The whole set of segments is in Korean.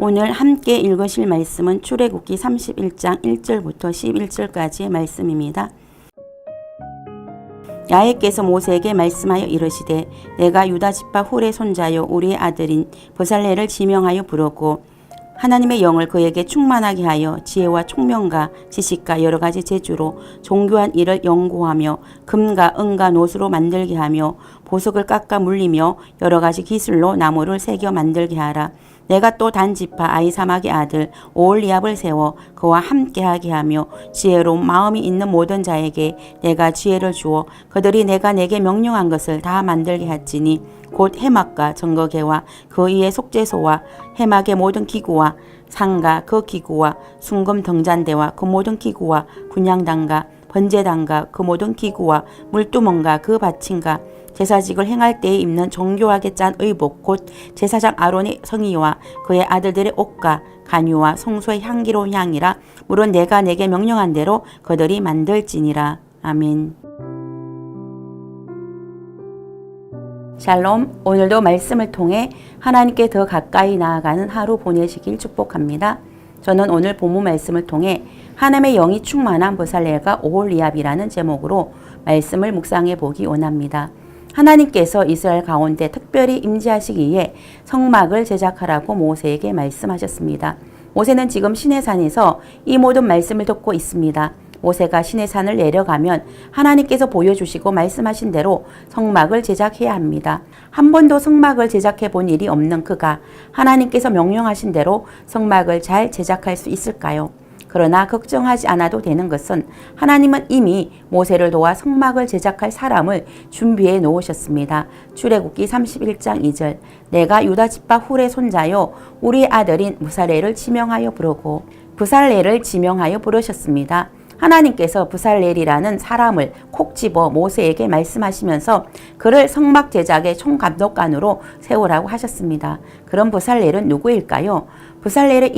오늘 함께 읽으실 말씀은 출애굽기 31장 1절부터 11절까지의 말씀입니다. 야훼께서 모세에게 말씀하여 이르시되 내가 유다 지파 훌의 손자요 우리의 아들인 브살렐을 지명하여 부르고 하나님의 영을 그에게 충만하게 하여 지혜와 총명과 지식과 여러 가지 재주로 종교한 일을 연구하며 금과 은과 노수로 만들게 하며 보석을 깎아 물리며 여러 가지 기술로 나무를 새겨 만들게 하라. 내가 또 단 지파 아히사막의 아들 오홀리압을 세워 그와 함께하게 하며 지혜로운 마음이 있는 모든 자에게 내가 지혜를 주어 그들이 내가 내게 명령한 것을 다 만들게 할지니 곧 해막과 정거개와 그 위에 속죄소와 해막의 모든 기구와 상과 그 기구와 순금 등잔대와 그 모든 기구와 분향단과 번제단과 그 모든 기구와 물두멍과 그 받침과 제사직을 행할 때에 입는 정교하게 짠 의복 곧 제사장 아론의 성의와 그의 아들들의 옷과 간유와 성소의 향기로운 향이라 물은 내가 내게 명령한 대로 그들이 만들지니라. 아멘. 샬롬. 오늘도 말씀을 통해 하나님께 더 가까이 나아가는 하루 보내시길 축복합니다. 저는 오늘 본문 말씀을 통해 하나님의 영이 충만한 브살렐과 오홀리압이라는 제목으로 말씀을 묵상해 보기 원합니다. 하나님께서 이스라엘 가운데 특별히 임재하시기 위해 성막을 제작하라고 모세에게 말씀하셨습니다. 모세는 지금 시내산에서 이 모든 말씀을 듣고 있습니다. 모세가 시내산을 내려가면 하나님께서 보여주시고 말씀하신 대로 성막을 제작해야 합니다. 한 번도 성막을 제작해 본 일이 없는 그가 하나님께서 명령하신 대로 성막을 잘 제작할 수 있을까요? 그러나 걱정하지 않아도 되는 것은 하나님은 이미 모세를 도와 성막을 제작할 사람을 준비해 놓으셨습니다. 출애굽기 31장 2절 내가 유다 지파 훌의 손자요 우리 아들인 브살렐을 지명하여 부르고 브살렐을 지명하여 부르셨습니다. 하나님께서 브살렐이라는 사람을 콕 집어 모세에게 말씀하시면서 그를 성막 제작의 총감독관으로 세우라고 하셨습니다. 그럼 브살렐은 누구일까요? 브살렐의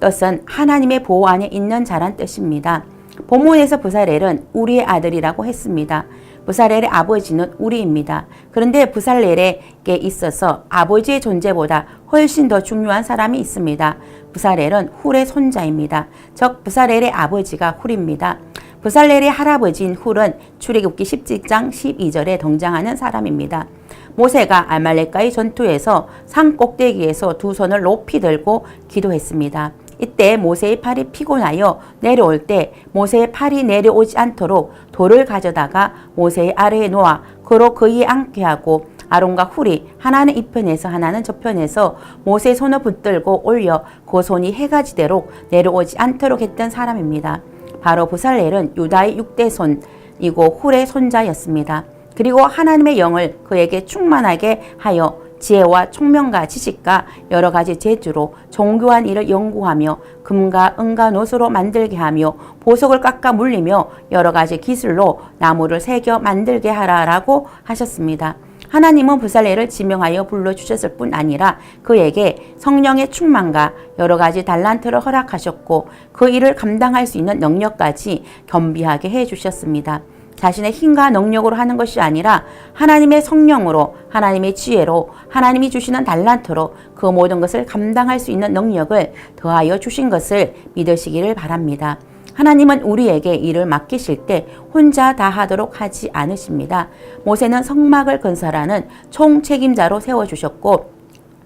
뜻은 하나님의 보호 안에 있는 자란 뜻입니다. 본문에서 브살렐은 우리의 아들이라고 했습니다. 브살렐의 아버지는 우리입니다. 그런데 브살렐에게 있어서 아버지의 존재보다 훨씬 더 중요한 사람이 있습니다. 브살렐은 훌의 손자입니다. 즉 브살렐의 아버지가 훌입니다. 브살렐의 할아버지인 훌은 출애굽기 17장 12절에 등장하는 사람입니다. 모세가 아말렉과의 전투에서 산 꼭대기에서 두 손을 높이 들고 기도했습니다. 이때 모세의 팔이 피곤하여 내려올 때 모세의 팔이 내려오지 않도록 돌을 가져다가 모세의 아래에 놓아 그로 그 위에 앉게 하고 아론과 훌이 하나는 이편에서 하나는 저편에서 모세의 손을 붙들고 올려 그 손이 해가 지도록 내려오지 않도록 했던 사람입니다. 바로 브살렐은 유다의 6대 손이고 훌의 손자였습니다. 그리고 하나님의 영을 그에게 충만하게 하여 지혜와 총명과 지식과 여러 가지 재주로 정교한 일을 연구하며 금과 은과 노수로 만들게 하며 보석을 깎아 물리며 여러 가지 기술로 나무를 새겨 만들게 하라라고 하셨습니다. 하나님은 브살렐을 지명하여 불러주셨을 뿐 아니라 그에게 성령의 충만과 여러 가지 달란트를 허락하셨고 그 일을 감당할 수 있는 능력까지 겸비하게 해주셨습니다. 자신의 힘과 능력으로 하는 것이 아니라 하나님의 성령으로 하나님의 지혜로 하나님이 주시는 달란트로 그 모든 것을 감당할 수 있는 능력을 더하여 주신 것을 믿으시기를 바랍니다. 하나님은 우리에게 일을 맡기실 때 혼자 다 하도록 하지 않으십니다. 모세는 성막을 건설하는 총책임자로 세워주셨고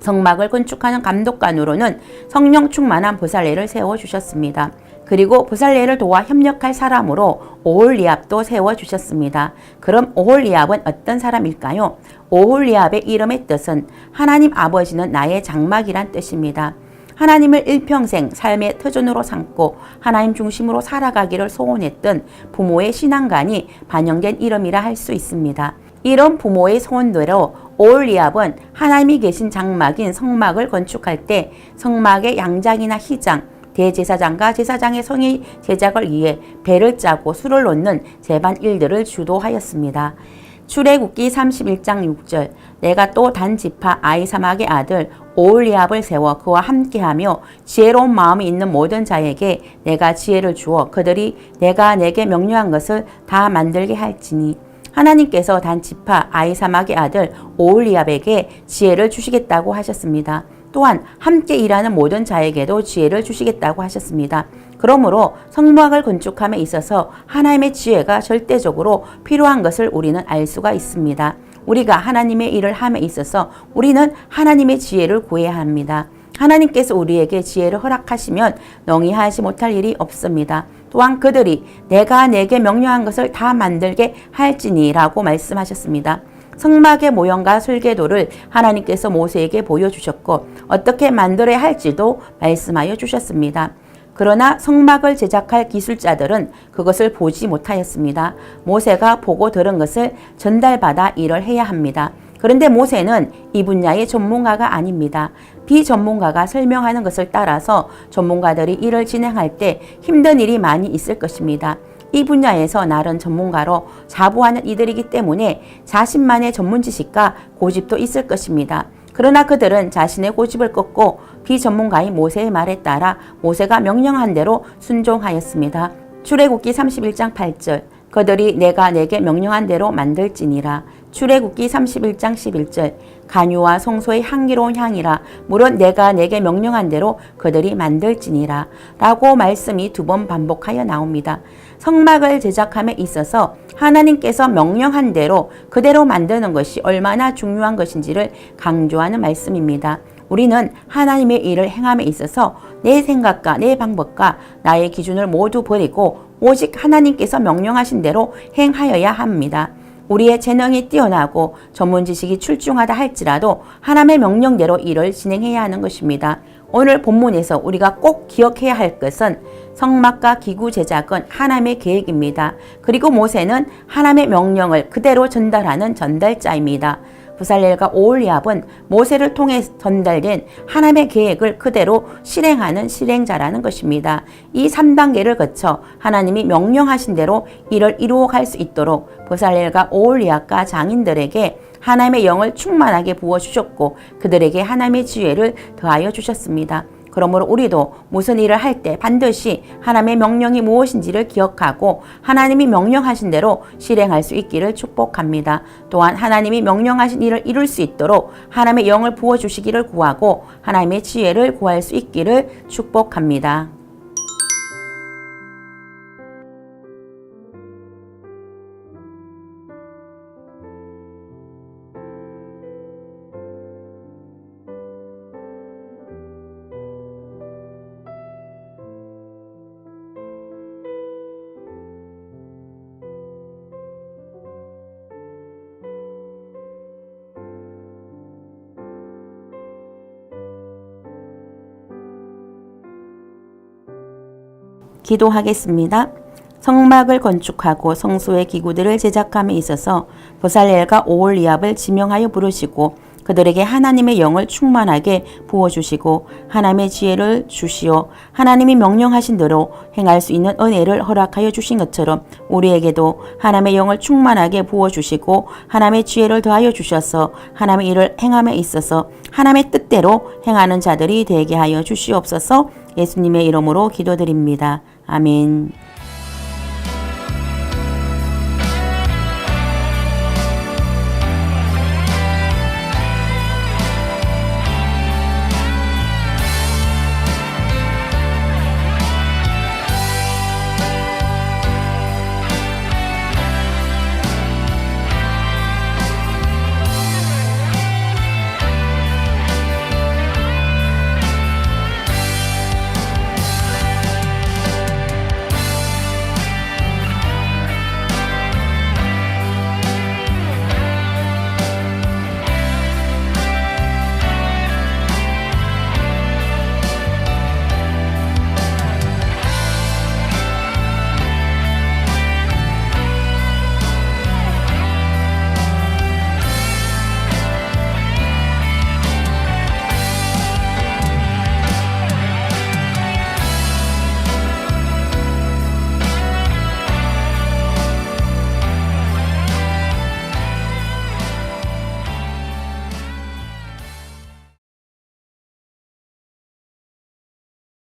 성막을 건축하는 감독관으로는 성령 충만한 브살렐을 세워주셨습니다. 그리고 브살렐을 도와 협력할 사람으로 오홀리압도 세워주셨습니다. 그럼 오홀리압은 어떤 사람일까요? 오홀리압의 이름의 뜻은 하나님 아버지는 나의 장막이란 뜻입니다. 하나님을 일평생 삶의 터전으로 삼고 하나님 중심으로 살아가기를 소원했던 부모의 신앙관이 반영된 이름이라 할 수 있습니다. 이런 부모의 소원대로 오홀리압은 하나님이 계신 장막인 성막을 건축할 때 성막의 양장이나 희장, 대제사장과 제사장의 성의 제작을 위해 배를 짜고 수를 놓는 제반 일들을 주도하였습니다. 출애굽기 31장 6절 내가 또 단 지파 아히사막의 아들 오홀리압을 세워 그와 함께하며 지혜로운 마음이 있는 모든 자에게 내가 지혜를 주어 그들이 내가 내게 명령한 것을 다 만들게 할지니 하나님께서 단 지파 아히사막의 아들 오홀리압에게 지혜를 주시겠다고 하셨습니다. 또한 함께 일하는 모든 자에게도 지혜를 주시겠다고 하셨습니다. 그러므로 성막을 건축함에 있어서 하나님의 지혜가 절대적으로 필요한 것을 우리는 알 수가 있습니다. 우리가 하나님의 일을 함에 있어서 우리는 하나님의 지혜를 구해야 합니다. 하나님께서 우리에게 지혜를 허락하시면 능히하지 못할 일이 없습니다. 또한 그들이 내가 내게 명령한 것을 다 만들게 할지니라고 말씀하셨습니다. 성막의 모형과 설계도를 하나님께서 모세에게 보여주셨고 어떻게 만들어야 할지도 말씀하여 주셨습니다. 그러나 성막을 제작할 기술자들은 그것을 보지 못하였습니다. 모세가 보고 들은 것을 전달받아 일을 해야 합니다. 그런데 모세는 이 분야의 전문가가 아닙니다. 비전문가가 설명하는 것을 따라서 전문가들이 일을 진행할 때 힘든 일이 많이 있을 것입니다. 이 분야에서 나름 전문가로 자부하는 이들이기 때문에 자신만의 전문 지식과 고집도 있을 것입니다. 그러나 그들은 자신의 고집을 꺾고 비전문가인 모세의 말에 따라 모세가 명령한 대로 순종하였습니다. 출애굽기 31장 8절 그들이 내가 내게 명령한 대로 만들지니라. 출애굽기 31장 11절 간유와 성소의 향기로운 향이라 물은 내가 내게 명령한 대로 그들이 만들지니라 라고 말씀이 2번 반복하여 나옵니다. 성막을 제작함에 있어서 하나님께서 명령한 대로 그대로 만드는 것이 얼마나 중요한 것인지를 강조하는 말씀입니다. 우리는 하나님의 일을 행함에 있어서 내 생각과 내 방법과 나의 기준을 모두 버리고 오직 하나님께서 명령하신 대로 행하여야 합니다. 우리의 재능이 뛰어나고 전문 지식이 출중하다 할지라도 하나님의 명령대로 일을 진행해야 하는 것입니다. 오늘 본문에서 우리가 꼭 기억해야 할 것은 성막과 기구 제작은 하나님의 계획입니다. 그리고 모세는 하나님의 명령을 그대로 전달하는 전달자입니다. 부살렐과 오홀리압은 모세를 통해 전달된 하나님의 계획을 그대로 실행하는 실행자라는 것입니다. 이 3단계를 거쳐 하나님이 명령하신 대로 일을 이루어갈 수 있도록 부살렐과 오홀리압과 장인들에게 하나님의 영을 충만하게 부어주셨고 그들에게 하나님의 지혜를 더하여 주셨습니다. 그러므로 우리도 무슨 일을 할 때 반드시 하나님의 명령이 무엇인지를 기억하고 하나님이 명령하신 대로 실행할 수 있기를 축복합니다. 또한 하나님이 명령하신 일을 이룰 수 있도록 하나님의 영을 부어주시기를 구하고 하나님의 지혜를 구할 수 있기를 축복합니다. 기도하겠습니다. 성막을 건축하고 성소의 기구들을 제작함에 있어서 부살렐과 오홀리압을 지명하여 부르시고 그들에게 하나님의 영을 충만하게 부어주시고 하나님의 지혜를 주시어 하나님이 명령하신 대로 행할 수 있는 은혜를 허락하여 주신 것처럼 우리에게도 하나님의 영을 충만하게 부어주시고 하나님의 지혜를 더하여 주셔서 하나님의 일을 행함에 있어서 하나님의 뜻대로 행하는 자들이 되게 하여 주시옵소서. 예수님의 이름으로 기도드립니다. 아멘.